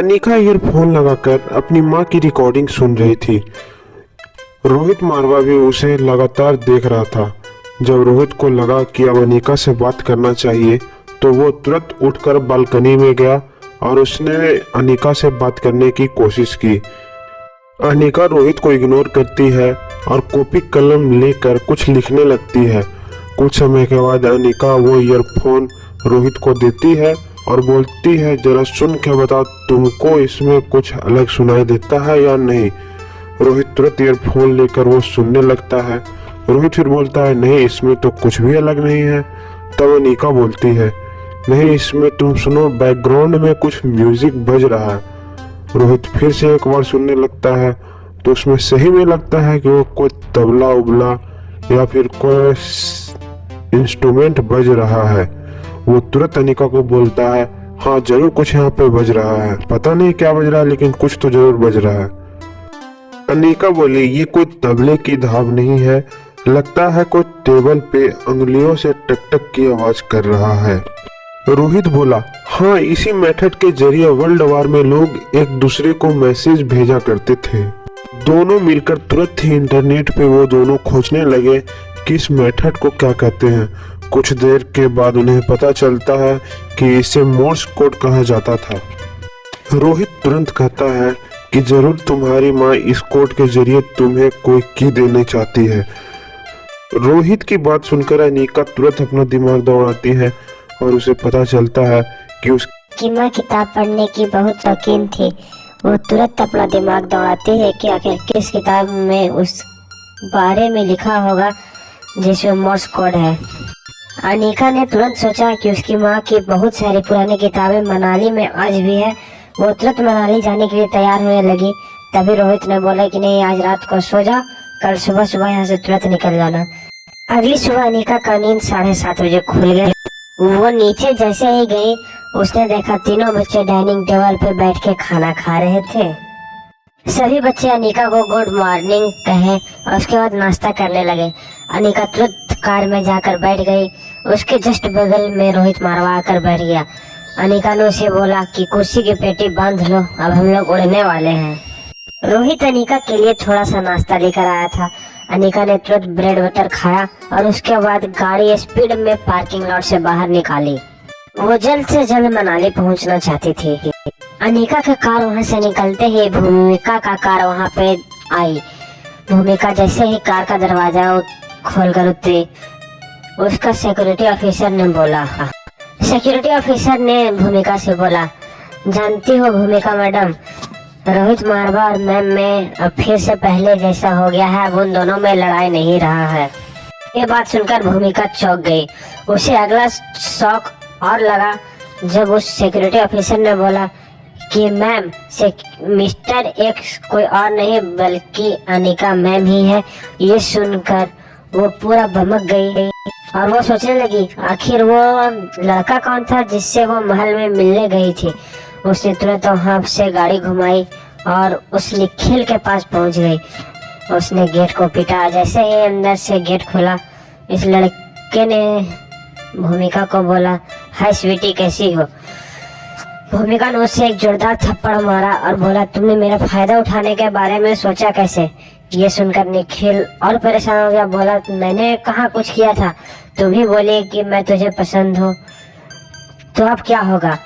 Anika earphone लगाकर अपनी माँ की रिकॉर्डिंग सुन रही थी। रोहित मारवा भी उसे लगातार देख रहा था। जब रोहित को लगा कि अब अनिका से बात करना चाहिए तो वो तुरंत उठकर बालकनी में गया और उसने अनिका से बात करने की कोशिश की। अनिका रोहित को इग्नोर करती है और कॉपी कलम लेकर कुछ लिखने लगती है। कुछ समय के बाद अनिका वो ईयरफोन रोहित को देती है और बोलती है, जरा सुन के बताओ तुमको इसमें कुछ अलग सुनाई देता है या नहीं। रोहित तुरंत ईयरफोन लेकर वो सुनने लगता है। रोहित फिर बोलता है, नहीं इसमें तो कुछ भी अलग नहीं है। तब अनिका बोलती है, नहीं इसमें तुम सुनो, बैकग्राउंड में कुछ म्यूजिक बज रहा है। रोहित फिर से एक बार सुनने लगता है तो उसमें सही में लगता है कि वो कोई तबला उबला या फिर कोई इंस्ट्रूमेंट बज रहा है। वो तुरंत अनिका को बोलता है, हाँ जरूर कुछ यहाँ पे बज रहा है, पता नहीं क्या बज रहा है लेकिन कुछ तो जरूर बज रहा है। अनिका बोली, ये कोई तबले की धाब नहीं है, लगता है कोई टेबल पे उंगलियों से टक टक की आवाज कर रहा है। रोहित बोला, हाँ इसी मेथड के जरिए वर्ल्ड वार में लोग एक दूसरे को मैसेज भेजा करते थे। दोनों मिलकर तुरंत ही इंटरनेट पे वो दोनों खोजने लगे कि इस मेथड को क्या कहते हैं। कुछ देर के बाद उन्हें पता चलता है कि इसे मोर्स कोड कहा जाता था। रोहित तुरंत कहता है कि जरूर तुम्हारी माँ इस कोड के जरिए तुम्हें कोई की देना चाहती है। रोहित की बात सुनकर अनिका तुरंत अपना दिमाग दौड़ाती है और उसे पता चलता है कि उसकी माँ किताब पढ़ने की बहुत शौकीन थी। वो तुरंत अपना दिमाग दौड़ाती है कि आखिर किस किताब में उस बारे में लिखा होगा जिसमें मोर्स कोड है। अनिका ने तुरंत सोचा कि उसकी माँ की बहुत सारी पुरानी किताबें मनाली में आज भी है। वो तुरंत मनाली जाने के लिए तैयार होने लगी। तभी रोहित ने बोला कि नहीं आज रात को सो जा, कल सुबह सुबह यहाँ से तुरंत निकल जाना। अगली सुबह अनिका का नींद 7:30 बजे खुल गया। वो नीचे जैसे ही गई उसने देखा तीनों बच्चे डाइनिंग टेबल पे बैठ के खाना खा रहे थे। सभी बच्चे अनिका को गुड मॉर्निंग कहे और उसके बाद नाश्ता करने लगे। अनिका तुरंत कार में जाकर बैठ गई। उसके जस्ट बगल में रोहित मारवा आकर बैठ गया। अनिका ने उसे बोला कि कुर्सी की पेटी बांध लो, अब हम लोग उड़ने वाले हैं। रोहित अनिका के लिए थोड़ा सा नाश्ता लेकर आया था। अनिका ने तुरंत ब्रेड बटर खाया और उसके बाद गाड़ी स्पीड में पार्किंग लॉट से बाहर निकाली। वो जल्द से जल्द मनाली पहुंचना चाहती थी। अनिका का कार वहां से निकलते ही भूमिका का कार वहां पे आई। भूमिका जैसे ही कार का दरवाजा खोलकर उतरी, उसका सिक्योरिटी ऑफिसर ने बोला। सिक्योरिटी ऑफिसर ने भूमिका से बोला, जानती हो भूमिका मैडम, रोहित मारवा और मैम में अब फिर से पहले जैसा हो गया है। अब उन दोनों में लड़ाई नहीं रहा है। ये बात सुनकर भूमिका चौंक गई। उसे अगला शॉक और लगा जब उस सिक्योरिटी ऑफिसर ने बोला कि मैम से मिस्टर एक्स कोई और नहीं बल्कि अनिका मैम ही है। ये सुनकर वो पूरा भमक गई और वो सोचने लगी आखिर वो लड़का कौन था जिससे वो महल में मिलने गई थी। उसने तुरंत वहाँ से गाड़ी घुमाई और उस निखिल के पास पहुंच गई। उसने गेट को पीटा। जैसे ही अंदर से गेट खुला, इस लड़के ने भूमिका को बोला, हाय स्वीटी कैसी हो। भूमिका ने उससे एक जोरदार थप्पड़ मारा और बोला, तुमने मेरा फायदा उठाने के बारे में सोचा कैसे। ये सुनकर निखिल और परेशान हो गया। बोला, मैंने कहाँ कुछ किया था, तुम ही बोले कि मैं तुझे पसंद हूँ, तो अब क्या होगा।